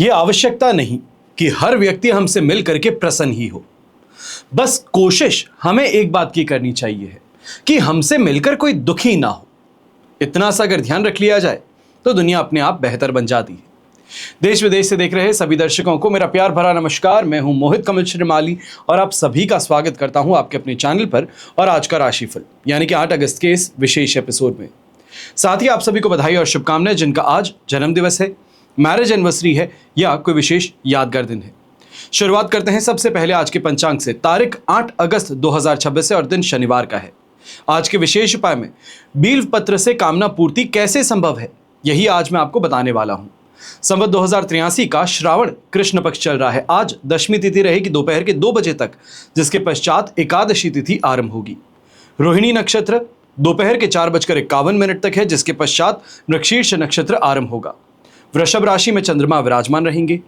ये आवश्यकता नहीं कि हर व्यक्ति हमसे मिल करके प्रसन्न ही हो। बस कोशिश हमें एक बात की करनी चाहिए है कि हमसे मिलकर कोई दुखी ना हो। इतना सा अगर ध्यान रख लिया जाए तो दुनिया अपने आप बेहतर बन जाती है। देश विदेश से देख रहे सभी दर्शकों को मेरा प्यार भरा नमस्कार। मैं हूं मोहित कमल श्रीमाली और आप सभी का स्वागत करता हूं आपके अपने चैनल पर और आज का राशिफल यानी कि 8 अगस्त के इस विशेष एपिसोड में। साथ ही आप सभी को बधाई और शुभकामनाएं जिनका आज जन्म दिवस है, मैरिज एनिवर्सरी है या कोई विशेष यादगार दिन है। शुरुआत करते हैं सबसे पहले आज के पंचांग से। तारीख 8 अगस्त 2026 है और दिन शनिवार का है। आज के विशेष उपाय में बील्व पत्र से कामना पूर्ति कैसे संभव है, यही आज मैं आपको बताने वाला हूं। संवत 2083 का श्रावण कृष्ण पक्ष चल रहा है। आज दशमी तिथि रहेगी दोपहर के 2 बजे तक, जिसके पश्चात एकादशी तिथि आरंभ होगी। रोहिणी नक्षत्र दोपहर के 4:51 तक है, जिसके पश्चात मृगशीर्ष नक्षत्र आरंभ होगा। वृषभ राशि में चंद्रमा विराजमान रहेंगे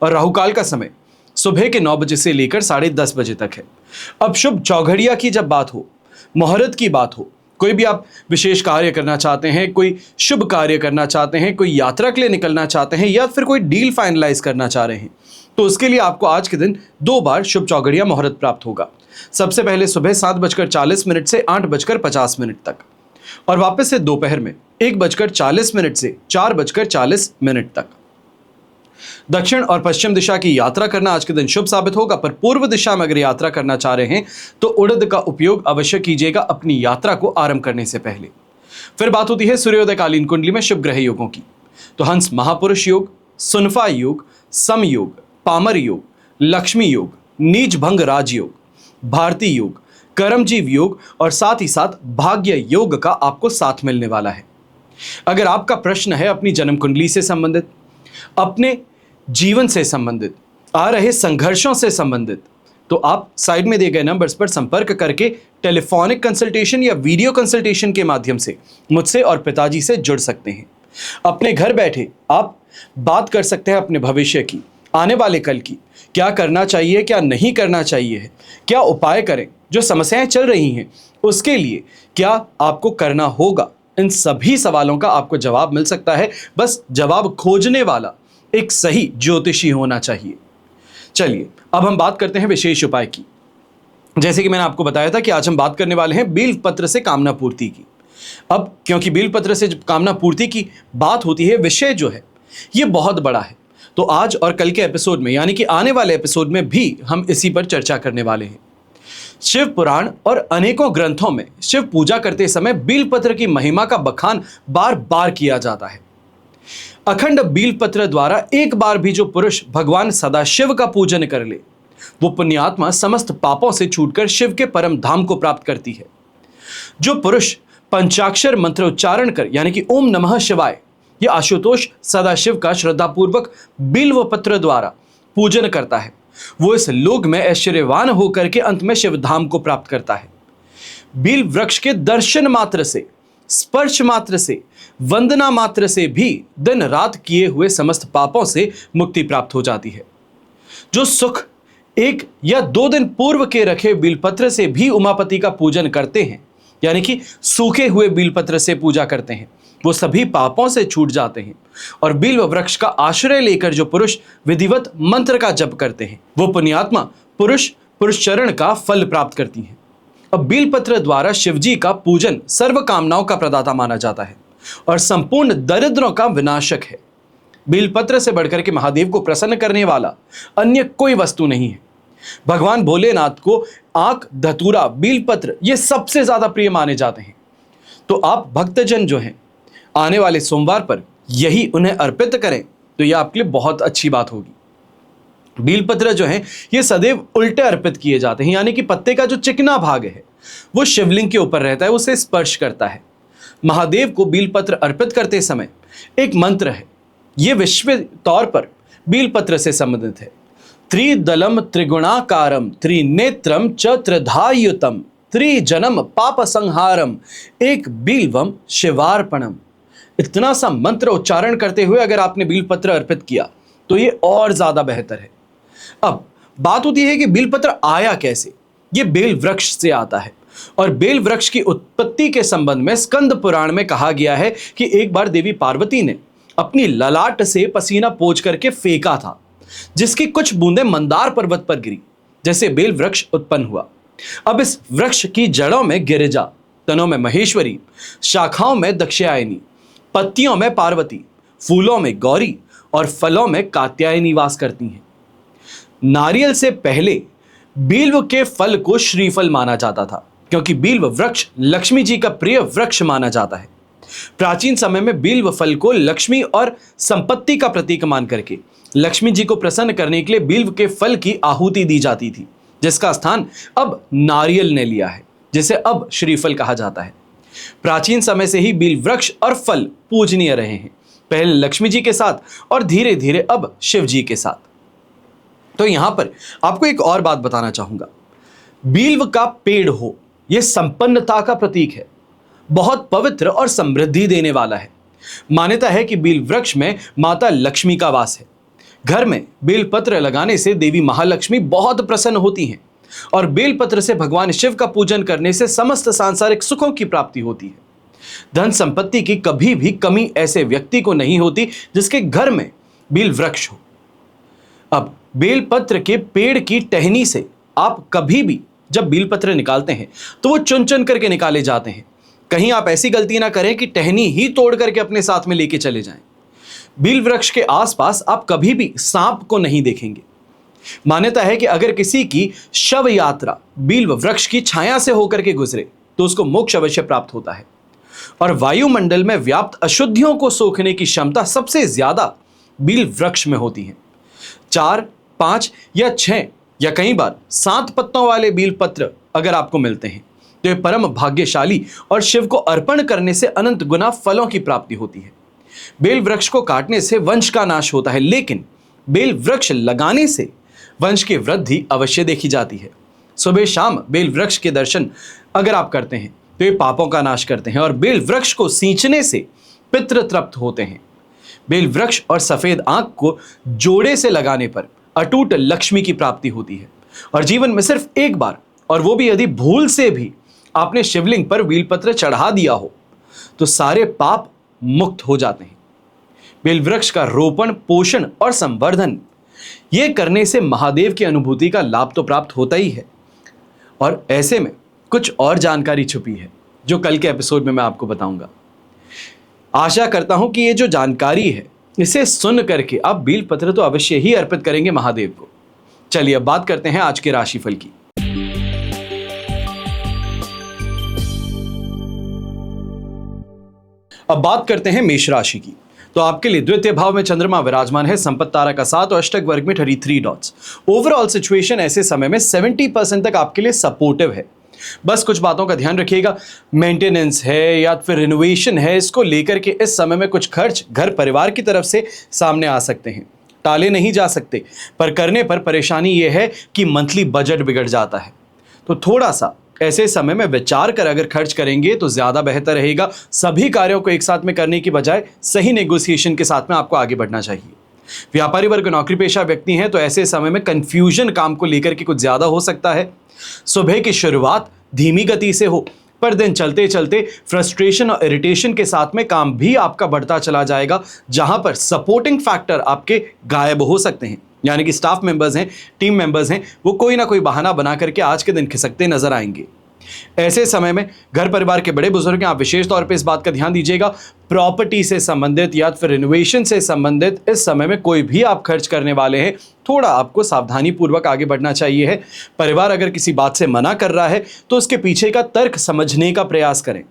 और राहुकाल का समय सुबह के 9 बजे से लेकर 10:30 बजे तक है। अब शुभ चौघड़िया की जब बात हो, मुहूर्त की बात हो, कोई भी आप विशेष कार्य करना चाहते हैं, कोई शुभ कार्य करना चाहते हैं, कोई यात्रा के लिए निकलना चाहते हैं या फिर कोई डील फाइनलाइज करना चाह रहे हैं, तो उसके लिए आपको आज के दिन 2 बार शुभ चौघड़िया मुहूर्त प्राप्त होगा। सबसे पहले सुबह 7:40 से 8:50 तक और वापस से दोपहर में 1:40 से 4:40 तक। दक्षिण और पश्चिम दिशा की यात्रा करना आज के दिन शुभ साबित होगा, पर पूर्व दिशा में अगर यात्रा करना चाह रहे हैं तो उड़द का उपयोग अवश्य कीजिएगा अपनी यात्रा को आरंभ करने से पहले। फिर बात होती है सूर्योदयकालीन कुंडली में शुभ ग्रह योगों की। तो हंस महापुरुष योग, सुनफा योग, सम योग, पामर योग, लक्ष्मी योग, नीच भंग राजयोग, भारती योग, कर्मजीव योग और साथ ही साथ भाग्य योग का आपको साथ मिलने वाला है। अगर आपका प्रश्न है अपनी जन्म कुंडली से संबंधित, अपने जीवन से संबंधित, आ रहे संघर्षों से संबंधित, तो आप साइड में दिए गए नंबर्स पर संपर्क करके टेलीफोनिक कंसल्टेशन या वीडियो कंसल्टेशन के माध्यम से मुझसे और पिताजी से जुड़ सकते हैं। अपने घर बैठे आप बात कर सकते हैं अपने भविष्य की, आने वाले कल की, क्या करना चाहिए, क्या नहीं करना चाहिए, क्या उपाय करें, जो समस्याएं चल रही हैं उसके लिए क्या आपको करना होगा। इन सभी सवालों का आपको जवाब मिल सकता है। बस जवाब खोजने वाला एक सही ज्योतिषी होना चाहिए। चलिए अब हम बात करते हैं विशेष उपाय की। जैसे कि मैंने आपको बताया था कि आज हम बात करने वाले हैं बिल्व पत्र से कामना पूर्ति की। अब क्योंकि बिल्व पत्र से कामना पूर्ति की बात होती है, विषय जो है ये बहुत बड़ा है, तो आज और कल के एपिसोड में यानी कि आने वाले एपिसोड में भी हम इसी पर चर्चा करने वाले हैं। शिव पुराण और अनेकों ग्रंथों में शिव पूजा करते समय बिल्व पत्र की महिमा का बखान बार बार किया जाता है। अखंड बिल्व पत्र द्वारा एक बार भी जो पुरुष भगवान सदाशिव का पूजन कर ले, वो पुण्यात्मा समस्त पापों से छूटकर शिव के परम धाम को प्राप्त करती है। जो पुरुष पंचाक्षर मंत्र उच्चारण कर यानी कि ओम नमः शिवाय या आशुतोष सदाशिव का श्रद्धापूर्वक बिल्व पत्र द्वारा पूजन करता है, वो इस लोक में ऐश्वर्यवान होकर के अंत में शिव धाम को प्राप्त करता है। बिल्व वृक्ष के दर्शन मात्र से, स्पर्श मात्र से, वंदना मात्र से भी दिन रात किए हुए समस्त पापों से मुक्ति प्राप्त हो जाती है। जो सुख 1 या 2 दिन पूर्व के रखे बिल्वपत्र से भी उमापति का पूजन करते हैं, यानी कि सूखे हुए बिल्वपत्र से पूजा करते हैं, वो सभी पापों से छूट जाते हैं। और बिल्व वृक्ष का आश्रय लेकर जो पुरुष विधिवत मंत्र का जप करते हैं, वो पुण्यात्मा पुरुष चरण का फल प्राप्त करती हैं। अब बिल्वपत्र द्वारा शिवजी का पूजन सर्व कामनाओं का प्रदाता माना जाता है और संपूर्ण दरिद्रों का विनाशक है। बिल्वपत्र से बढ़कर के महादेव को प्रसन्न करने वाला अन्य कोई वस्तु नहीं है। भगवान भोलेनाथ को आंख, धतूरा, बिल्वपत्र ये सबसे ज्यादा प्रिय माने जाते हैं। तो आप भक्तजन जो हैं आने वाले सोमवार पर यही उन्हें अर्पित करें तो यह आपके लिए बहुत अच्छी बात होगी। बिल्वपत्र जो है ये सदैव उल्टे अर्पित किए जाते हैं, यानी कि पत्ते का जो चिकना भाग है वो शिवलिंग के ऊपर रहता है, उसे स्पर्श करता है। महादेव को बिल्वपत्र अर्पित करते समय एक मंत्र है, ये विश्व तौर पर बिल्वपत्र से संबंधित है। त्रिदलम त्रिगुणाकारम त्रिनेत्रम च त्रिधायुतम त्रिजनम पाप संहारम एक बिल्वम शिवार्पणम। इतना सा मंत्र उच्चारण करते हुए अगर आपने बिल्वपत्र अर्पित किया तो ये और ज्यादा बेहतर है। अब बात होती है कि बिल्वपत्र आया कैसे। ये बेल वृक्ष से आता है और बेल वृक्ष की उत्पत्ति के संबंध में स्कंद पुराण में कहा गया है कि एक बार देवी पार्वती ने अपनी ललाट से पसीना पोंछ करके फेंका था, जिसकी कुछ बूंदें मंदार पर्वत पर गिरी, जैसे बेल वृक्ष उत्पन्न हुआ। अब इस वृक्ष की जड़ों में गिरिजा, तनों में महेश्वरी, शाखाओं में दक्षयायनी, पत्तियों में पार्वती, फूलों में गौरी और फलों में कात्यायनी वास करती हैं। नारियल से पहले बील्व के फल को श्रीफल माना जाता था, क्योंकि बील्व वृक्ष लक्ष्मी जी का प्रिय वृक्ष माना जाता है। प्राचीन समय में बील्व फल को लक्ष्मी और संपत्ति का प्रतीक मान करके लक्ष्मी जी को प्रसन्न करने के लिए बील्व के फल की आहुति दी जाती थी, जिसका स्थान अब नारियल ने लिया है, जिसे अब श्रीफल कहा जाता है। प्राचीन समय से ही बील वृक्ष और फल पूजनीय रहे हैं, पहले लक्ष्मी जी के साथ और धीरे धीरे अब शिव जी के साथ। तो यहां पर आपको एक और बात बताना चाहूंगा। बील्व का पेड़ हो, यह संपन्नता का प्रतीक है, बहुत पवित्र और समृद्धि देने वाला है। मान्यता है कि बील वृक्ष में माता लक्ष्मी का वास है। घर में बेलपत्र लगाने से देवी महालक्ष्मी बहुत प्रसन्न होती हैं और बेलपत्र से भगवान शिव का पूजन करने से समस्त सांसारिक सुखों की प्राप्ति होती है। धन संपत्ति की कभी भी कमी ऐसे व्यक्ति को नहीं होती जिसके घर में बेल वृक्ष हो। अब बेलपत्र के पेड़ की टहनी से आप कभी भी जब बेलपत्र निकालते हैं तो वो चुन चुन करके निकाले जाते हैं। कहीं आप ऐसी गलती ना करें कि टहनी ही तोड़ करके अपने साथ में लेके चले जाएं। बील वृक्ष के आसपास आप कभी भी सांप को नहीं देखेंगे। मान्यता है कि अगर किसी की शव यात्रा बील वृक्ष की छाया से होकर के गुजरे तो उसको मोक्ष अवश्य प्राप्त होता है। और वायुमंडल में व्याप्त अशुद्धियों को सोखने की क्षमता सबसे ज्यादा बील वृक्ष में होती है। 4, 5 या 6 या कई बार 7 पत्तों वाले बील पत्र अगर आपको मिलते हैं तो ये परम भाग्यशाली और शिव को अर्पण करने से अनंत गुना फलों की प्राप्ति होती है। बेल वृक्ष को काटने से वंश का नाश होता है, लेकिन बेल वृक्ष लगाने से वंश की वृद्धि अवश्य देखी जाती है। सुबह शाम बेल वृक्ष के दर्शन अगर आप करते हैं तो ये पापों का नाश करते हैं और बेल वृक्ष को सींचने से पितृ तृप्त होते हैं। बेल वृक्ष और सफेद आंख को जोड़े से लगाने पर अटूट लक्ष्मी की प्राप्ति होती है और जीवन में सिर्फ एक बार, और वो भी यदि भूल से भी आपने शिवलिंग पर बेलपत्र चढ़ा दिया हो तो सारे पाप मुक्त हो जाते हैं। बेल वृक्ष का रोपण, पोषण और संवर्धन ये करने से महादेव की अनुभूति का लाभ तो प्राप्त होता ही है, और ऐसे में कुछ और जानकारी छुपी है जो कल के एपिसोड में मैं आपको बताऊंगा। आशा करता हूं कि ये जो जानकारी है इसे सुन करके आप बेलपत्र तो अवश्य ही अर्पित करेंगे महादेव को। चलिए अब बात करते हैं आज के राशिफल की। अब बात करते हैं मेष राशि की। तो आपके लिए द्वितीय भाव में चंद्रमा विराजमान है, संपत्ति तारा का 7 और अष्टक वर्ग में 33 डॉट्स। ओवरऑल सिचुएशन ऐसे समय में 70% तक आपके लिए सपोर्टिव है। बस कुछ बातों का ध्यान रखिएगा, मेंटेनेंस है या फिर रिनोवेशन है, इसको लेकर के इस समय में कुछ खर्च घर परिवार की तरफ से सामने आ सकते हैं, टाले नहीं जा सकते, पर करने पर परेशानी यह है कि मंथली बजट बिगड़ जाता है। तो थोड़ा सा ऐसे समय में विचार कर अगर खर्च करेंगे तो ज़्यादा बेहतर रहेगा। सभी कार्यों को एक साथ में करने की बजाय सही नेगोशिएशन के साथ में आपको आगे बढ़ना चाहिए। व्यापारी वर्ग, नौकरी पेशा व्यक्ति हैं तो ऐसे समय में कंफ्यूजन काम को लेकर के कुछ ज़्यादा हो सकता है। सुबह की शुरुआत धीमी गति से हो, पर दिन चलते चलते फ्रस्ट्रेशन और इरिटेशन के साथ में काम भी आपका बढ़ता चला जाएगा, जहां पर सपोर्टिंग फैक्टर आपके गायब हो सकते हैं। यानी कि स्टाफ मेंबर्स हैं, टीम मेंबर्स हैं, वो कोई ना कोई बहाना बना करके आज के दिन खिसकते नजर आएंगे। ऐसे समय में घर परिवार के बड़े बुजुर्ग हैं, आप विशेष तौर पे इस बात का ध्यान दीजिएगा। प्रॉपर्टी से संबंधित या फिर रिनोवेशन से संबंधित इस समय में कोई भी आप खर्च करने वाले हैं, थोड़ा आपको सावधानी पूर्वक आगे बढ़ना चाहिए है। परिवार अगर किसी बात से मना कर रहा है तो उसके पीछे का तर्क समझने का प्रयास करें।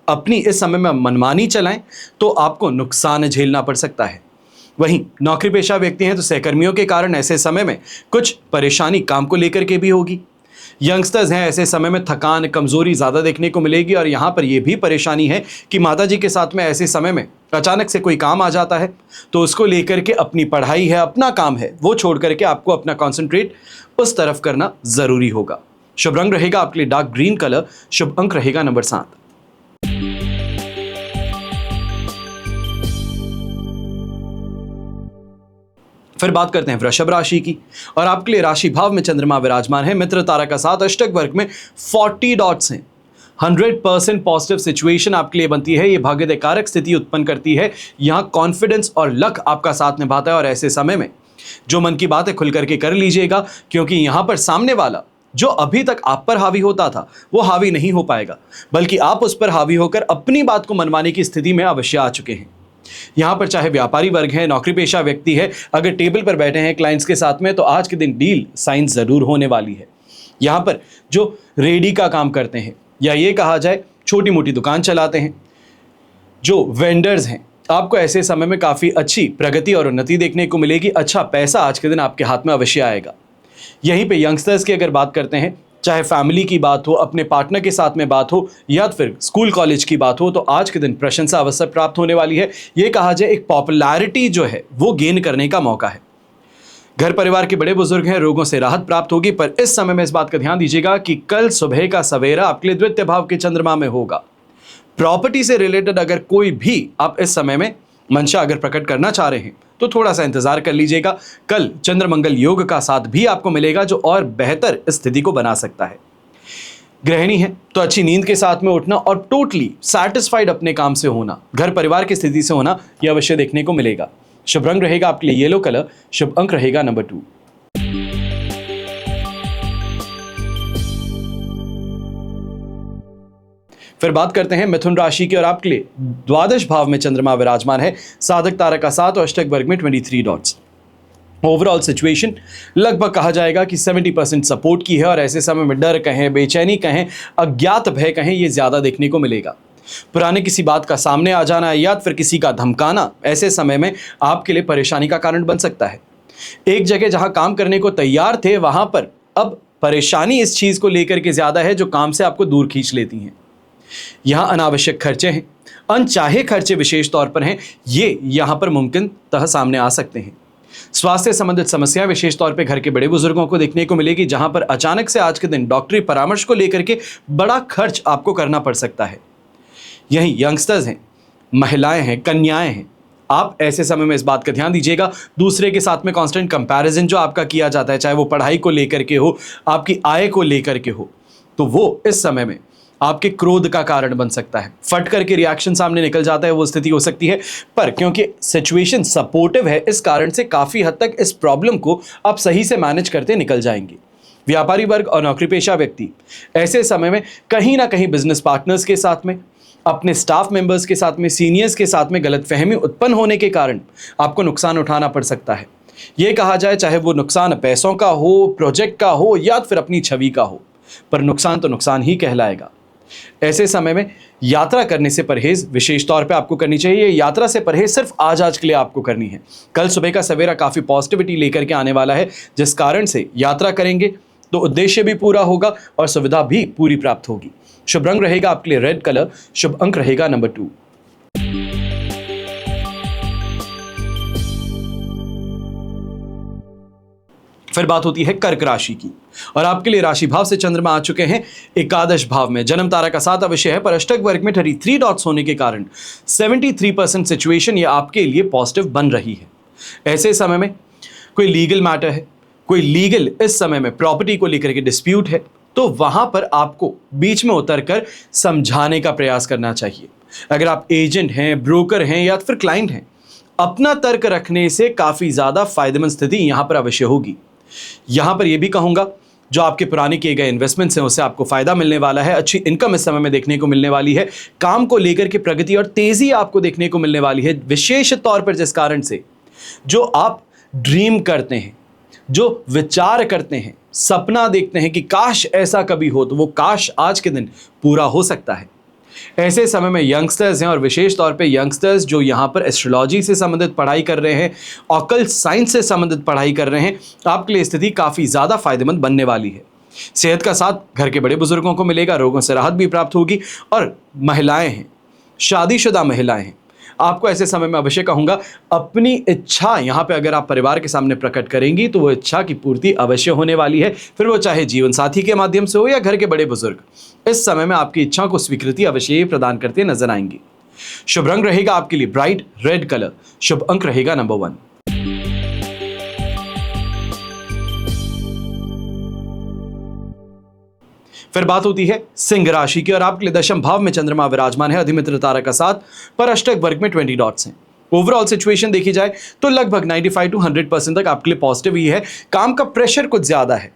अपनी इस समय में मनमानी चलाएं तो आपको नुकसान झेलना पड़ सकता है। वहीं नौकरी पेशा व्यक्ति हैं तो सहकर्मियों के कारण ऐसे समय में कुछ परेशानी काम को लेकर के भी होगी। यंगस्टर्स हैं, ऐसे समय में थकान, कमजोरी ज़्यादा देखने को मिलेगी और यहाँ पर यह भी परेशानी है कि माता जी के साथ में ऐसे समय में अचानक से कोई काम आ जाता है तो उसको लेकर के अपनी पढ़ाई है, अपना काम है, वो छोड़ करके आपको अपना कॉन्सेंट्रेट उस तरफ करना ज़रूरी होगा। शुभ रंग रहेगा आपके लिए डार्क ग्रीन कलर, शुभ अंक रहेगा नंबर 7। फिर बात करते हैं वृषभ राशि की, और आपके लिए राशि भाव में चंद्रमा विराजमान है, मित्र तारा का 7, अष्टक वर्ग में 40 डॉट्स हैं। 100% पॉजिटिव सिचुएशन आपके लिए बनती है। ये भाग्योदय कारक स्थिति उत्पन्न करती है। यहाँ कॉन्फिडेंस और लक आपका साथ निभाता है और ऐसे समय में जो मन की बात है खुल करके कर लीजिएगा, क्योंकि यहाँ पर सामने वाला जो अभी तक आप पर हावी होता था वो हावी नहीं हो पाएगा, बल्कि आप उस पर हावी होकर अपनी बात को मनवाने की स्थिति में अवश्य आ चुके हैं। यहाँ पर चाहे व्यापारी वर्ग है, नौकरी पेशा व्यक्ति है, अगर टेबल पर बैठे हैं क्लाइंट्स के साथ में, तो आज के दिन डील साइन जरूर होने वाली है। यहाँ पर जो रेडी का काम करते हैं या ये कहा जाए छोटी मोटी दुकान चलाते हैं, जो वेंडर्स हैं, आपको ऐसे समय में काफ़ी अच्छी प्रगति और उन्नति देखने को मिलेगी। अच्छा पैसा आज के दिन आपके हाथ में अवश्य आएगा। यहीं पे यंगस्टर्स की अगर बात करते हैं, चाहे फैमिली की बात हो, अपने पार्टनर के साथ में बात हो या फिर स्कूल कॉलेज की बात हो, तो आज के दिन प्रशंसा अवसर प्राप्त होने वाली है। ये कहा जाए एक पॉपुलैरिटी जो है वो गेन करने का मौका है। घर परिवार के बड़े बुजुर्ग हैं, रोगों से राहत प्राप्त होगी। पर इस समय में इस बात का ध्यान दीजिएगा कि कल सुबह का सवेरा आपके लिए द्वितीय भाव के चंद्रमा में होगा। प्रॉपर्टी से रिलेटेड अगर कोई भी आप इस समय में मंशा अगर प्रकट करना चाह रहे हैं तो थोड़ा सा इंतजार कर लीजिएगा। कल चंद्र मंगल योग का साथ भी आपको मिलेगा जो और बेहतर स्थिति को बना सकता है। गृहिणी है तो अच्छी नींद के साथ में उठना और टोटली सेटिस्फाइड अपने काम से होना, घर परिवार की स्थिति से होना, यह अवश्य देखने को मिलेगा। शुभ रंग रहेगा आपके लिए येलो कलर, शुभ अंक रहेगा नंबर 2। फिर बात करते हैं मिथुन राशि की और आपके लिए द्वादश भाव में चंद्रमा विराजमान है। साधक तारा का 7 और अष्टक वर्ग में 23 डॉट्स। ओवरऑल सिचुएशन लगभग कहा जाएगा कि 70% सपोर्ट की है और ऐसे समय में डर कहें, बेचैनी कहें, अज्ञात भय कहें, ये ज्यादा देखने को मिलेगा। पुराने किसी बात का सामने आ जाना या फिर किसी का धमकाना ऐसे समय में आपके लिए परेशानी का कारण बन सकता है। एक जगह जहां काम करने को तैयार थे वहां पर अब परेशानी इस चीज को लेकर के ज्यादा है जो काम से आपको दूर खींच लेती हैं। यहां अनावश्यक खर्चे हैं, अनचाहे खर्चे विशेष तौर पर हैं, ये यहां पर मुमकिनतः सामने आ सकते हैं। स्वास्थ्य संबंधित समस्याएं विशेष तौर पे घर के बड़े बुजुर्गों को देखने को मिलेगी, जहां पर अचानक से आज के दिन डॉक्टरी परामर्श को लेकर के बड़ा खर्च आपको करना पड़ सकता है। यहीं यंगस्टर्स हैं, महिलाएं हैं, कन्याएं हैं, आप ऐसे समय में इस बात का ध्यान दीजिएगा। दूसरे के साथ में कांस्टेंट कंपैरिजन जो आपका किया जाता है, चाहे वो पढ़ाई को लेकर के हो, आपकी आय को लेकर के हो, तो वो इस समय में आपके क्रोध का कारण बन सकता है। फट करके रिएक्शन सामने निकल जाता है, वो स्थिति हो सकती है। पर क्योंकि सिचुएशन सपोर्टिव है, इस कारण से काफी हद तक इस प्रॉब्लम को आप सही से मैनेज करते निकल जाएंगे। व्यापारी वर्ग और नौकरी पेशा व्यक्ति ऐसे समय में कहीं ना कहीं बिजनेस पार्टनर्स के साथ में, अपने स्टाफ मेंबर्स के साथ में, सीनियर्स के साथ में गलतफहमी उत्पन्न होने के कारण आपको नुकसान उठाना पड़ सकता है। यह कहा जाए चाहे वो नुकसान पैसों का हो, प्रोजेक्ट का हो या फिर अपनी छवि का हो, पर नुकसान तो नुकसान ही कहलाएगा। ऐसे समय में यात्रा करने से परहेज विशेष तौर पे आपको करनी चाहिए। यात्रा से परहेज सिर्फ आज के लिए आपको करनी है। कल सुबह का सवेरा काफी पॉजिटिविटी लेकर के आने वाला है, जिस कारण से यात्रा करेंगे तो उद्देश्य भी पूरा होगा और सुविधा भी पूरी प्राप्त होगी। शुभ रंग रहेगा आपके लिए रेड कलर, शुभ अंक रहेगा नंबर 2। फिर बात होती है कर्क राशि की और आपके लिए राशि भाव से चंद्रमा आ चुके हैं एकादश भाव में। जन्म तारा का 7 अवश्य है, पर अष्टक वर्ग में 33 डॉट्स होने के कारण 73% सिचुएशन ये आपके लिए पॉजिटिव बन रही है। ऐसे समय में कोई लीगल मैटर है, कोई लीगल इस समय में प्रॉपर्टी को लेकर के डिस्प्यूट है, तो वहां पर आपको बीच में उतरकर समझाने का प्रयास करना चाहिए। अगर आप एजेंट हैं, ब्रोकर हैं या फिर क्लाइंट हैं, अपना तर्क रखने से काफी ज्यादा फायदेमंद स्थिति यहां पर अवश्य होगी। यहां पर यह भी कहूंगा जो आपके पुराने किए गए इन्वेस्टमेंट्स हैं उससे आपको फायदा मिलने वाला है। अच्छी इनकम इस समय में देखने को मिलने वाली है। काम को लेकर के प्रगति और तेजी आपको देखने को मिलने वाली है, विशेष तौर पर जिस कारण से जो आप ड्रीम करते हैं, जो विचार करते हैं, सपना देखते हैं कि काश ऐसा कभी हो, तो वो काश आज के दिन पूरा हो सकता है। ऐसे समय में यंगस्टर्स हैं और विशेष तौर पे यंगस्टर्स जो यहाँ पर एस्ट्रोलॉजी से संबंधित पढ़ाई कर रहे हैं, ऑकल्ट साइंस से संबंधित पढ़ाई कर रहे हैं, आपके लिए स्थिति काफ़ी ज़्यादा फायदेमंद बनने वाली है। सेहत का साथ घर के बड़े बुजुर्गों को मिलेगा, रोगों से राहत भी प्राप्त होगी। और महिलाएं हैं, शादीशुदा महिलाएं हैं, आपको ऐसे समय में अवश्य कहूँगा अपनी इच्छा यहाँ पे अगर आप परिवार के सामने प्रकट करेंगी तो वो इच्छा की पूर्ति अवश्य होने वाली है। फिर वो चाहे जीवन साथी के माध्यम से हो या घर के बड़े बुजुर्ग, इस समय में आपकी इच्छा को स्वीकृति अवश्य प्रदान करते नजर आएंगे। शुभ रंग रहेगा आपके लिए ब्राइट रेड कलर, शुभ अंक रहेगा नंबर 1। फिर बात होती है सिंह राशि की और आपके लिए दशम भाव में चंद्रमा विराजमान है, अधिमित्र तारा का साथ पर अष्टक वर्ग में 20 डॉट्स हैं। ओवरऑल सिचुएशन देखी जाए तो लगभग 95 to 100% तक आपके लिए पॉजिटिव ही है। काम का प्रेशर कुछ ज्यादा है।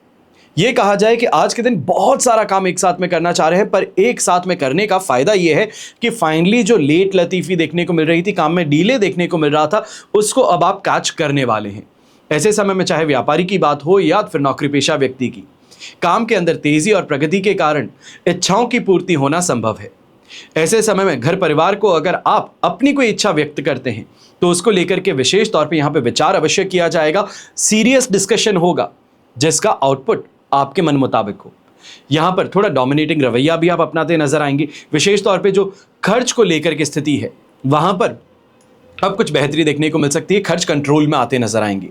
यह कहा जाए कि आज के दिन बहुत सारा काम एक साथ में करना चाह रहे हैं, पर एक साथ में करने का फायदा यह है कि फाइनली जो लेट लतीफी देखने को मिल रही थी, काम में डीले देखने को मिल रहा था, उसको अब आप कैच करने वाले हैं। ऐसे समय में चाहे व्यापारी की बात हो या फिर नौकरी पेशा व्यक्ति की, काम के अंदर तेजी और प्रगति के कारण इच्छाओं की पूर्ति होना संभव है। ऐसे समय में घर परिवार को अगर आप अपनी कोई इच्छा व्यक्त करते हैं तो उसको लेकर के विशेष तौर पे यहां पे विचार अवश्य किया जाएगा। सीरियस डिस्कशन होगा जिसका आउटपुट आपके मन मुताबिक हो। यहां पर थोड़ा डोमिनेटिंग रवैया भी आप अपनाते नजर आएंगे। विशेष तौर पे जो खर्च को लेकर के स्थिति है वहां पर अब कुछ बेहतरी देखने को मिल सकती है। खर्च कंट्रोल में आते नजर आएंगे।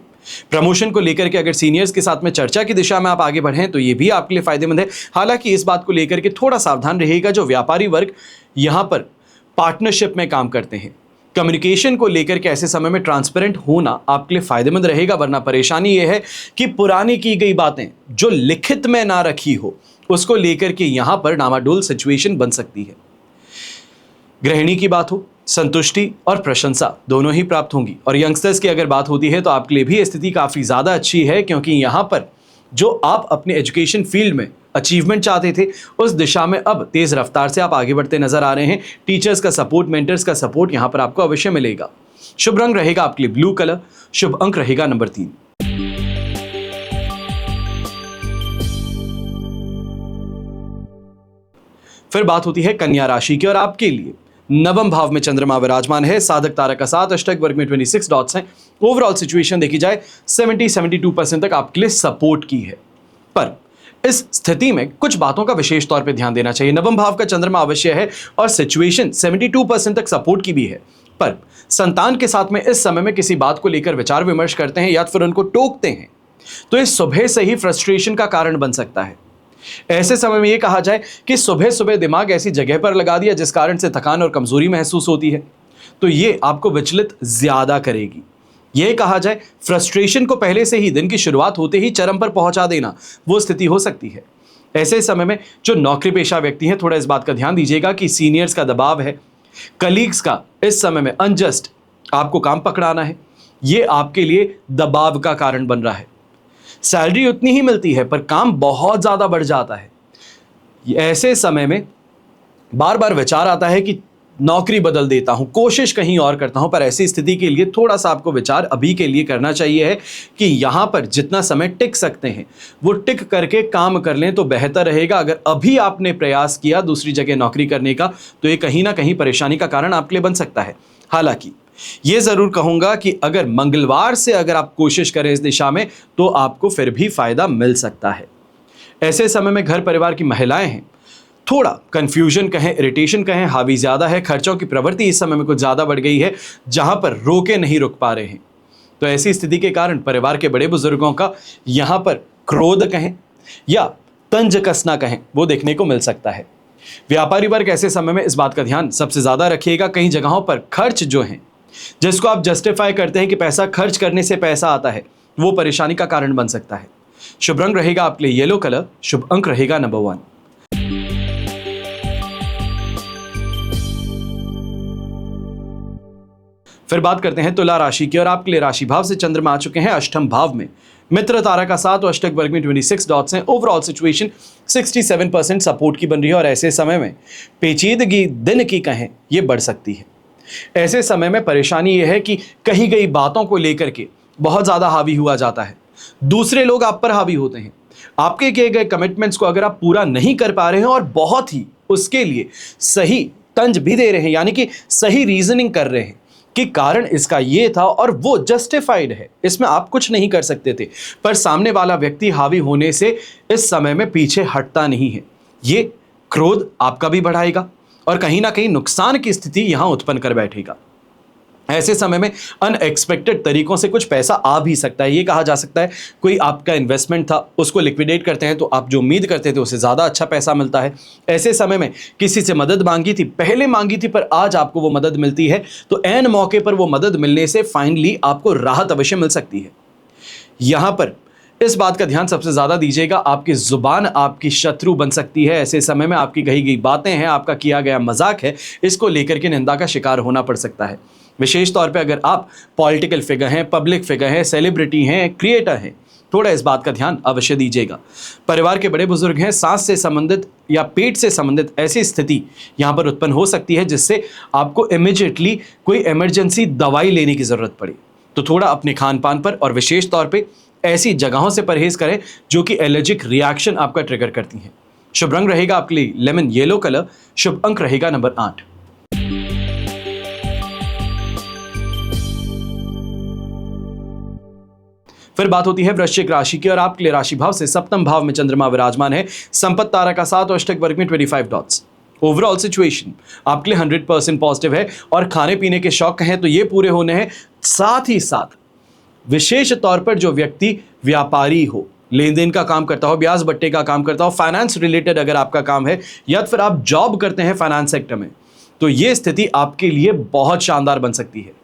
प्रमोशन को लेकर के अगर सीनियर्स के साथ में चर्चा की दिशा में आप आगे बढ़ें तो ये भी आपके लिए फायदेमंद है। हालांकि इस बात को लेकर के थोड़ा सावधान रहिएगा, जो व्यापारी वर्ग यहां पर पार्टनरशिप में काम करते हैं, कम्युनिकेशन को लेकर के ऐसे समय में ट्रांसपेरेंट होना आपके लिए फायदेमंद रहेगा। वरना परेशानी यह है कि पुरानी की गई बातें जो लिखित में ना रखी हो उसको लेकर के यहां पर डामाडोल सिचुएशन बन सकती है। गृहिणी की बात हो, संतुष्टि और प्रशंसा दोनों ही प्राप्त होंगी। और यंगस्टर्स की अगर बात होती है तो आपके लिए भी स्थिति काफी ज्यादा अच्छी है, क्योंकि यहां पर जो आप अपने एजुकेशन फील्ड में अचीवमेंट चाहते थे उस दिशा में अब तेज रफ्तार से आप आगे बढ़ते नजर आ रहे हैं। टीचर्स का सपोर्ट, मेंटर्स का सपोर्ट यहां पर आपको अवश्य मिलेगा। शुभ रंग रहेगा आपके लिए ब्लू कलर। शुभ अंक रहेगा नंबर 3। फिर बात होती है कन्या राशि की और आपके लिए नवम भाव में चंद्रमा विराजमान है, साधक तारा का साथ, अष्टक वर्ग में 26 डॉट्स हैं। ओवरऑल सिचुएशन देखी जाए 70-72% तक आपके लिए सपोर्ट की है। पर इस स्थिति में कुछ बातों का विशेष तौर पे ध्यान देना चाहिए। नवम भाव का चंद्रमा अवश्य है और सिचुएशन 72% तक सपोर्ट की भी है, पर संतान के साथ में इस समय में किसी बात को लेकर विचार विमर्श करते हैं या फिर उनको टोकते हैं तो इस सुबह से ही फ्रस्ट्रेशन का कारण बन सकता है। ऐसे समय में यह कहा जाए कि सुबह सुबह दिमाग ऐसी जगह पर लगा दिया जिस कारण से थकान और कमजोरी महसूस होती है, तो ये आपको विचलित ज्यादा करेगी। यह कहा जाए फ्रस्ट्रेशन को पहले से ही दिन की शुरुआत होते ही चरम पर पहुंचा देना वो स्थिति हो सकती है। ऐसे समय में जो नौकरी पेशा व्यक्ति हैं थोड़ा इस बात का ध्यान दीजिएगा कि सीनियर्स का दबाव है, कलीग्स का इस समय में अनजस्ट आपको काम पकड़ाना है, ये आपके लिए दबाव का कारण बन रहा है। सैलरी उतनी ही मिलती है पर काम बहुत ज्यादा बढ़ जाता है। ऐसे समय में बार बार विचार आता है कि नौकरी बदल देता हूं, कोशिश कहीं और करता हूं। पर ऐसी स्थिति के लिए थोड़ा सा आपको विचार अभी के लिए करना चाहिए है कि यहां पर जितना समय टिक सकते हैं वो टिक करके काम कर लें तो बेहतर रहेगा। अगर अभी आपने प्रयास किया दूसरी जगह नौकरी करने का तो ये कहीं ना कहीं परेशानी का कारण आपके लिए बन सकता है। हालांकि ये जरूर कहूंगा कि अगर मंगलवार से अगर आप कोशिश करें इस दिशा में तो आपको फिर भी फायदा मिल सकता है। ऐसे समय में घर परिवार की महिलाएं हैं, थोड़ा कंफ्यूजन कहें, इरिटेशन कहें, हावी ज्यादा है। खर्चों की प्रवृत्ति इस समय में कुछ ज्यादा बढ़ गई है जहां पर रोके नहीं रुक पा रहे हैं। तो ऐसी स्थिति के कारण परिवार के बड़े बुजुर्गों का यहां पर क्रोध कहें या तंज कसना कहें वो देखने को मिल सकता है। व्यापारी वर्ग ऐसे समय में इस बात का ध्यान सबसे ज्यादा रखिएगा। कई जगहों पर खर्च जो है जिसको आप जस्टिफाई करते हैं कि पैसा खर्च करने से पैसा आता है, वो परेशानी का कारण बन सकता है। शुभ रंग रहेगा आपके लिए येलो कलर। शुभ अंक रहेगा नंबर 1। फिर बात करते हैं तुला राशि की और आपके लिए राशि भाव से चंद्रमा आ चुके हैं अष्टम भाव में, मित्र तारा का साथ और अष्टक वर्ग में 26 डॉट्स हैं। ओवरऑल सिचुएशन 67% सपोर्ट की बन रही है और ऐसे समय में पेचीदगी दिन की कहें ये बढ़ सकती है। ऐसे समय में परेशानी यह है कि कही गई बातों को लेकर के बहुत ज्यादा हावी हुआ जाता है, दूसरे लोग आप पर हावी होते हैं। आपके किए गए कमिटमेंट्स को अगर आप पूरा नहीं कर पा रहे हैं और बहुत ही उसके लिए सही तंज भी दे रहे हैं, यानी कि सही रीजनिंग कर रहे हैं कि कारण इसका ये था और वो जस्टिफाइड है, इसमें आप कुछ नहीं कर सकते थे, पर सामने वाला व्यक्ति हावी होने से इस समय में पीछे हटता नहीं है। ये क्रोध आपका भी बढ़ाएगा और कहीं ना कहीं नुकसान की स्थिति यहां उत्पन्न कर बैठेगा। ऐसे समय में अनएक्सपेक्टेड तरीकों से कुछ पैसा आ भी सकता है। ये कहा जा सकता है कोई आपका इन्वेस्टमेंट था उसको लिक्विडेट करते हैं तो आप जो उम्मीद करते थे उससे ज़्यादा अच्छा पैसा मिलता है। ऐसे समय में किसी से मदद मांगी थी, पहले मांगी थी, पर आज आपको वो मदद मिलती है तो ऐन मौके पर वो मदद मिलने से फाइनली आपको राहत अवश्य मिल सकती है। यहाँ पर इस बात का ध्यान सबसे ज्यादा दीजिएगा, आपकी जुबान आपकी शत्रु बन सकती है। ऐसे समय में आपकी कही गई बातें हैं, आपका किया गया मजाक है, इसको लेकर के निंदा का शिकार होना पड़ सकता है। विशेष तौर पे अगर आप पॉलिटिकल फिगर हैं, पब्लिक फिगर हैं, सेलिब्रिटी हैं, क्रिएटर हैं, थोड़ा इस बात का ध्यान अवश्य दीजिएगा। परिवार के बड़े बुजुर्ग हैं, सांस से संबंधित या पेट से संबंधित ऐसी स्थिति यहां पर उत्पन्न हो सकती है जिससे आपको इमीडिएटली कोई इमरजेंसी दवाई लेने की जरूरत पड़े। तो थोड़ा अपने खान पान पर और विशेष तौर पे ऐसी जगहों से परहेज करें जो कि एलर्जिक रिएक्शन आपका ट्रिगर करती हैं। शुभ रंग रहेगा आपके लिए लेमन येलो कलर। शुभ अंक रहेगा नंबर 8। फिर बात होती है वृश्चिक राशि की और आपके लिए राशि भाव से सप्तम भाव में चंद्रमा विराजमान है। संपत्ति तारा का 7 और अष्टक वर्ग में 25 डॉट्स। ओवरऑल सिचुएशन आपके लिए 100% पॉजिटिव है और खाने पीने के शौक हैं तो ये पूरे होने हैं। साथ ही साथ विशेष तौर पर जो व्यक्ति व्यापारी हो, लेन देन का काम करता हो, ब्याज बट्टे का काम करता हो, फाइनेंस रिलेटेड अगर आपका काम है या फिर आप जॉब करते हैं फाइनेंस सेक्टर में, तो ये स्थिति आपके लिए बहुत शानदार बन सकती है।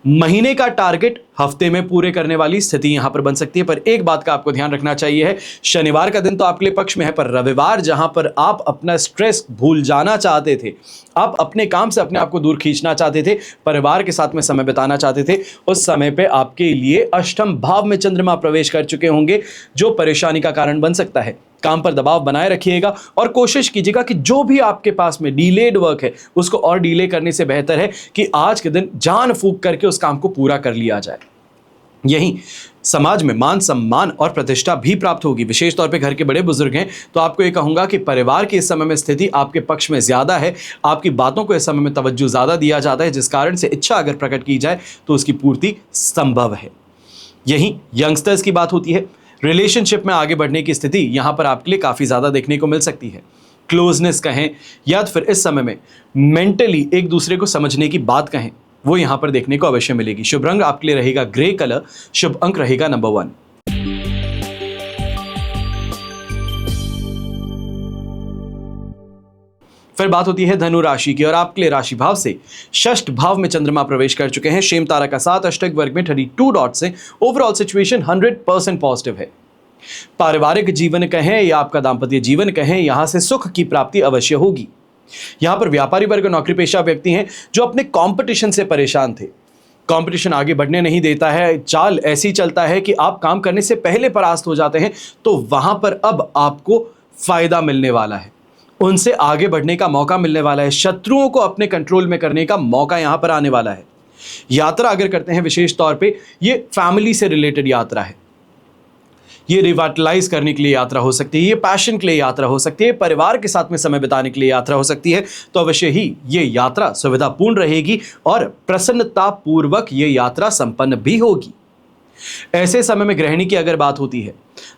महीने का टारगेट हफ्ते में पूरे करने वाली स्थिति यहां पर बन सकती है। पर एक बात का आपको ध्यान रखना चाहिए है, शनिवार का दिन तो आपके लिए पक्ष में है, पर रविवार जहां पर आप अपना स्ट्रेस भूल जाना चाहते थे, आप अपने काम से अपने आप को दूर खींचना चाहते थे, परिवार के साथ में समय बिताना चाहते थे, उस समय पे आपके लिए अष्टम भाव में चंद्रमा प्रवेश कर चुके होंगे जो परेशानी का कारण बन सकता है। काम पर दबाव बनाए रखिएगा और कोशिश कीजिएगा कि जो भी आपके पास में डिलेड वर्क है उसको और डिले करने से बेहतर है कि आज के दिन जान फूंक करके उस काम को पूरा कर लिया जाए। यही समाज में मान सम्मान और प्रतिष्ठा भी प्राप्त होगी। विशेष तौर पे घर के बड़े बुजुर्ग हैं तो आपको ये कहूंगा कि परिवार की इस समय में स्थिति आपके पक्ष में ज्यादा है। आपकी बातों को इस समय में तवज्जो ज्यादा दिया जाता है, जिस कारण से इच्छा अगर प्रकट की जाए तो उसकी पूर्ति संभव है। यही यंगस्टर्स की बात होती है। रिलेशनशिप में आगे बढ़ने की स्थिति यहां पर आपके लिए काफी ज्यादा देखने को मिल सकती है। क्लोजनेस कहें या फिर इस समय में मेंटली एक दूसरे को समझने की बात कहें, वो यहां पर देखने को अवश्य मिलेगी। शुभ रंग आपके लिए रहेगा ग्रे कलर। शुभ अंक रहेगा नंबर 1। फिर बात होती है धनु राशि की और आपके लिए राशि भाव से षष्ठ भाव में चंद्रमा प्रवेश कर चुके हैं। शेम तारा का 7 अष्टक वर्ग में 32 डॉट से ओवरऑल सिचुएशन 100% पॉजिटिव है। पारिवारिक जीवन कहें या आपका दाम्पत्य जीवन कहें, यहां से सुख की प्राप्ति अवश्य होगी। यहां पर व्यापारी वर्ग और नौकरी पेशा व्यक्ति हैं जो अपने कंपटीशन से परेशान थे। कंपटीशन आगे बढ़ने नहीं देता है, चाल ऐसी चलता है कि आप काम करने से पहले परास्त हो जाते हैं, तो वहां पर अब आपको फायदा मिलने वाला है, उनसे आगे बढ़ने का मौका मिलने वाला है, शत्रुओं को अपने कंट्रोल में करने का मौका यहां पर आने वाला है। यात्रा अगर करते हैं, विशेष तौर पे ये फैमिली से रिलेटेड यात्रा है, ये रिवाइटलाइज करने के लिए यात्रा हो सकती है, ये पैशन के लिए यात्रा हो सकती है, परिवार के साथ में समय बिताने के लिए यात्रा हो सकती है। तो अवश्य ही ये यात्रा सुविधापूर्ण रहेगी और प्रसन्नता पूर्वक ये यात्रा संपन्न भी होगी। ऐसे समय में गृहिणी की अगर बात होती है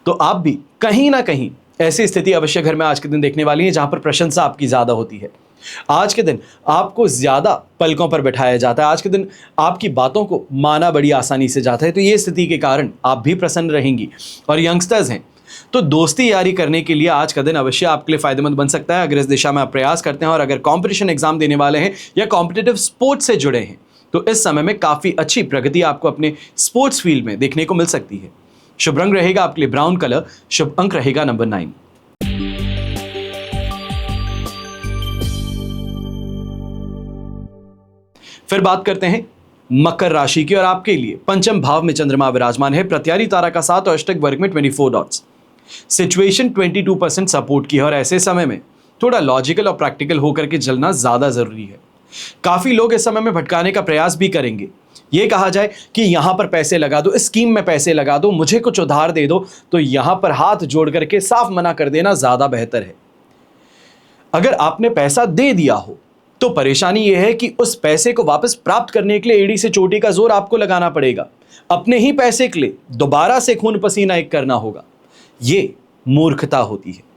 तो आप भी कहीं ना कहीं ऐसी स्थिति अवश्य घर में आज के दिन देखने वाली है जहां पर प्रशंसा आपकी ज्यादा होती है। आज के दिन आपको ज्यादा पलकों पर बैठाया जाता है, आज के दिन आपकी बातों को माना बड़ी आसानी से जाता है। तो ये स्थिति के कारण आप भी प्रसन्न रहेंगी। और यंगस्टर्स हैं तो दोस्ती यारी करने के लिए आज का दिन अवश्य आपके लिए फायदेमंद बन सकता है अगर इस दिशा में आप प्रयास करते हैं। और अगर कॉम्पिटिशन एग्जाम देने वाले हैं या कॉम्पिटिटिव स्पोर्ट्स से जुड़े हैं तो इस समय में काफी अच्छी प्रगति आपको अपने स्पोर्ट्स फील्ड में देखने को मिल सकती है। शुभ रंग रहेगा आपके लिए ब्राउन कलर। शुभ अंक रहेगा नंबर 9। फिर बात करते हैं मकर राशि की और आपके लिए पंचम भाव में चंद्रमा विराजमान है। प्रत्यारी तारा का 7 और अष्टक वर्ग में 24 डॉट्स। सिचुएशन 22% सपोर्ट की है और ऐसे समय में थोड़ा लॉजिकल और प्रैक्टिकल होकर के चलना ज्यादा जरूरी है। काफी लोग इस समय में भटकाने का प्रयास भी करेंगे। ये कहा जाए कि यहां पर पैसे लगा दो, इस स्कीम में पैसे लगा दो, मुझे कुछ उधार दे दो, तो यहां पर हाथ जोड़ करके साफ मना कर देना ज्यादा बेहतर है। अगर आपने पैसा दे दिया हो तो परेशानी यह है कि उस पैसे को वापस प्राप्त करने के लिए एड़ी से चोटी का जोर आपको लगाना पड़ेगा। अपने ही पैसे के लिए दोबारा से खून पसीना एक करना होगा, ये मूर्खता होती है।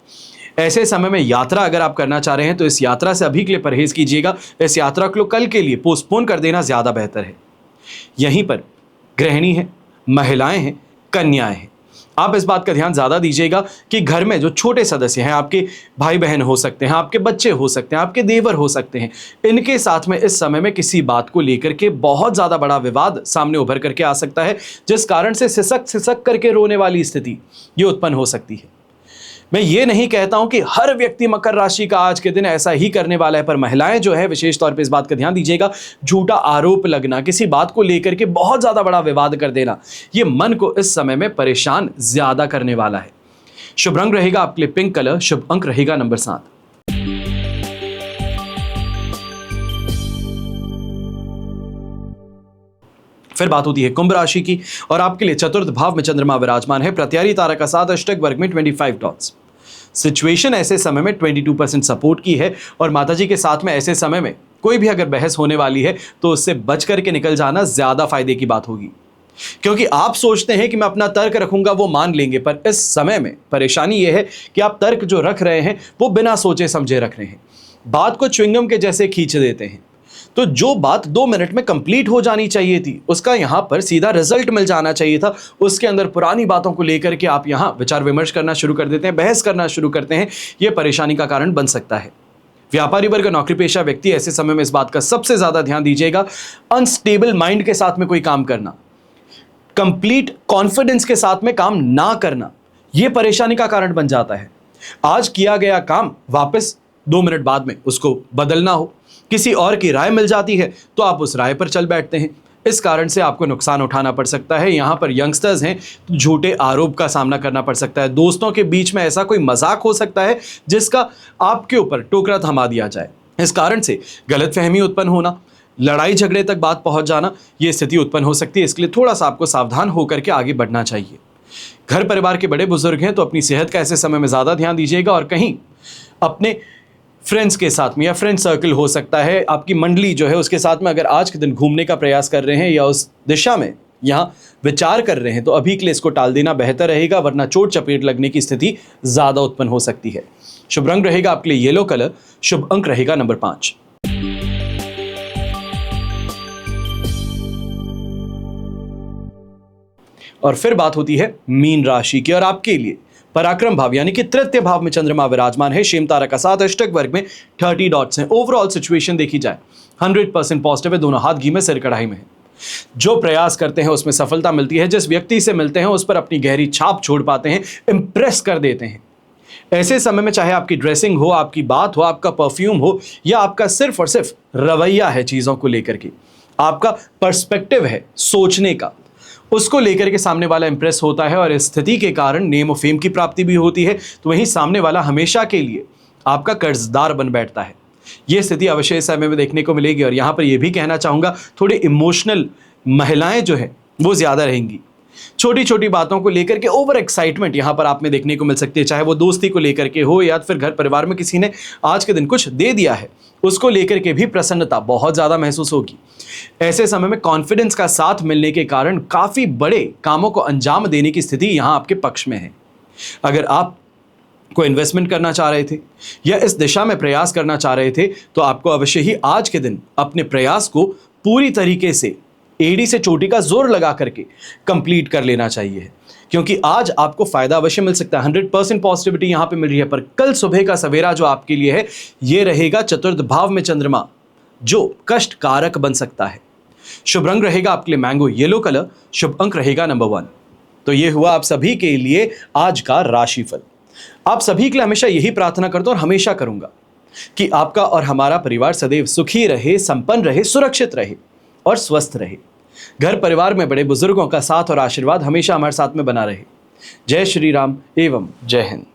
ऐसे समय में यात्रा अगर आप करना चाह रहे हैं तो इस यात्रा से अभी के लिए परहेज कीजिएगा। इस यात्रा को कल के लिए पोस्टपोन कर देना ज्यादा बेहतर है। यहीं पर गृहिणी है, महिलाएं हैं, कन्याएं हैं, आप इस बात का ध्यान ज्यादा दीजिएगा कि घर में जो छोटे सदस्य हैं, आपके भाई बहन हो सकते हैं, आपके बच्चे हो सकते हैं, आपके देवर हो सकते हैं, इनके साथ में इस समय में किसी बात को लेकर के बहुत ज्यादा बड़ा विवाद सामने उभर करके आ सकता है, जिस कारण से सिसक सिसक करके रोने वाली स्थिति ये उत्पन्न हो सकती है। मैं ये नहीं कहता हूं कि हर व्यक्ति मकर राशि का आज के दिन ऐसा ही करने वाला है, पर महिलाएं जो है विशेष तौर पे इस बात का ध्यान दीजिएगा, झूठा आरोप लगना, किसी बात को लेकर के बहुत ज्यादा बड़ा विवाद कर देना, ये मन को इस समय में परेशान ज्यादा करने वाला है। शुभ रंग रहेगा आपके लिए पिंक कलर, शुभ अंक रहेगा नंबर 7। फिर बात होती है कुंभ राशि की, और आपके लिए चतुर्थ भाव में चंद्रमा विराजमान है, प्रत्यारी तारा का साथ, अष्टक वर्ग में 25 डॉट्स। सिचुएशन ऐसे समय में 22% सपोर्ट की है, और माताजी के साथ में ऐसे समय में कोई भी अगर बहस होने वाली है तो उससे बच करके निकल जाना ज्यादा फायदे की बात होगी, क्योंकि आप सोचते हैं कि मैं अपना तर्क रखूंगा वो मान लेंगे, पर इस समय में परेशानी यह है कि आप तर्क जो रख रहे हैं वो बिना सोचे समझे रख रहे हैं, बात को च्युइंगम के जैसे खींच देते हैं। तो जो बात 2 मिनट में कंप्लीट हो जानी चाहिए थी, उसका यहां पर सीधा रिजल्ट मिल जाना चाहिए था, उसके अंदर पुरानी बातों को लेकर के आप यहां विचार विमर्श करना शुरू कर देते हैं, बहस करना शुरू करते हैं। यह परेशानी का कारण बन सकता है। व्यापारी वर्ग, नौकरी पेशा व्यक्ति ऐसे समय में इस बात का सबसे ज्यादा ध्यान दीजिएगा, अनस्टेबल माइंड के साथ में कोई काम करना, कंप्लीट कॉन्फिडेंस के साथ में काम ना करना, यह परेशानी का कारण बन जाता है। आज किया गया काम वापस 2 मिनट बाद में उसको बदलना हो, किसी और की राय मिल जाती है तो आप उस राय पर चल बैठते हैं, इस कारण से आपको नुकसान उठाना पड़ सकता है। यहां पर यंगस्टर्स हैं तो झूठे आरोप का सामना करना पड़ सकता है, दोस्तों के बीच में ऐसा कोई मजाक हो सकता है जिसका आपके ऊपर टोकरा थमा दिया जाए, इस कारण से गलतफहमी उत्पन्न होना, लड़ाई झगड़े तक बात पहुंच जाना, यह स्थिति उत्पन्न हो सकती है। इसके लिए थोड़ा सा आपको सावधान होकर के आगे बढ़ना चाहिए। घर परिवार के बड़े बुजुर्ग हैं तो अपनी सेहत का ऐसे समय में ज्यादा ध्यान दीजिएगा, और कहीं अपने फ्रेंड्स के साथ में, या फ्रेंड सर्कल हो सकता है, आपकी मंडली जो है उसके साथ में अगर आज के दिन घूमने का प्रयास कर रहे हैं या उस दिशा में यहाँ विचार कर रहे हैं तो अभी के लिए इसको टाल देना बेहतर रहेगा, वरना चोट चपेट लगने की स्थिति ज्यादा उत्पन्न हो सकती है। शुभ रंग रहेगा आपके लिए येलो कलर, शुभ अंक रहेगा नंबर 5। और फिर बात होती है मीन राशि की, और आपके लिए पराक्रम भाव यानी कि तृतीय भाव में चंद्रमा विराजमान है, शेम तारा का साथ, अष्टक वर्ग में 30 डॉट्स हैं। ओवरऑल सिचुएशन देखी जाए 100% पॉजिटिव है, दोनों हाथ घी में सिर कढ़ाई में है। जो प्रयास करते हैं उसमें सफलता मिलती है, जिस व्यक्ति से मिलते हैं उस पर अपनी गहरी छाप छोड़ पाते हैं, इंप्रेस कर देते हैं। ऐसे समय में चाहे आपकी ड्रेसिंग हो, आपकी बात हो, आपका परफ्यूम हो, या आपका सिर्फ और सिर्फ रवैया है चीजों को लेकर के, आपका पर्सपेक्टिव है सोचने का, उसको लेकर के सामने वाला इंप्रेस होता है, और इस स्थिति के कारण नेम और फेम की प्राप्ति भी होती है। तो वहीं सामने वाला हमेशा के लिए आपका कर्जदार बन बैठता है। यह स्थिति अवश्य इस समय में देखने को मिलेगी। और यहां पर यह भी कहना चाहूंगा, थोड़ी इमोशनल महिलाएं जो है वो ज्यादा रहेंगी, छोटी छोटी बातों को लेकर के ओवर एक्साइटमेंट यहां पर आप में देखने को मिल सकती है, चाहे वो दोस्ती को लेकर के हो या फिर घर परिवार में किसी ने आज के दिन कुछ दे दिया है उसको लेकर के भी प्रसन्नता बहुत ज्यादा महसूस होगी। ऐसे समय में कॉन्फिडेंस का साथ मिलने के कारण काफी बड़े कामों को अंजाम देने की स्थिति यहां आपके पक्ष में है। अगर आप कोई इन्वेस्टमेंट करना चाह रहे थे या इस दिशा में प्रयास करना चाह रहे थे तो आपको अवश्य ही आज के दिन अपने प्रयास को पूरी तरीके से एड़ी से चोटी का जोर लगा करके कंप्लीट कर लेना चाहिए, क्योंकि आज आपको फायदा अवश्य मिल सकता है। 100% पॉजिटिविटी यहां पे मिल रही है, पर कल सुबह का सवेरा जो आपके लिए है ये रहेगा चतुर्थ भाव में चंद्रमा, जो कष्ट कारक बन सकता है। शुभ रंग रहेगा आपके लिए मैंगो येलो कलर, शुभ अंक रहेगा नंबर 1। तो ये हुआ आप सभी के लिए आज का राशिफल। आप सभी के लिए हमेशा यही प्रार्थना करता हूं और हमेशा करूंगा कि आपका और हमारा परिवार सदैव सुखी रहे, संपन्न रहे, सुरक्षित रहे और स्वस्थ रहे। घर परिवार में बड़े बुजुर्गों का साथ और आशीर्वाद हमेशा हमारे साथ में बना रहे। जय श्री राम एवं जय हिंद।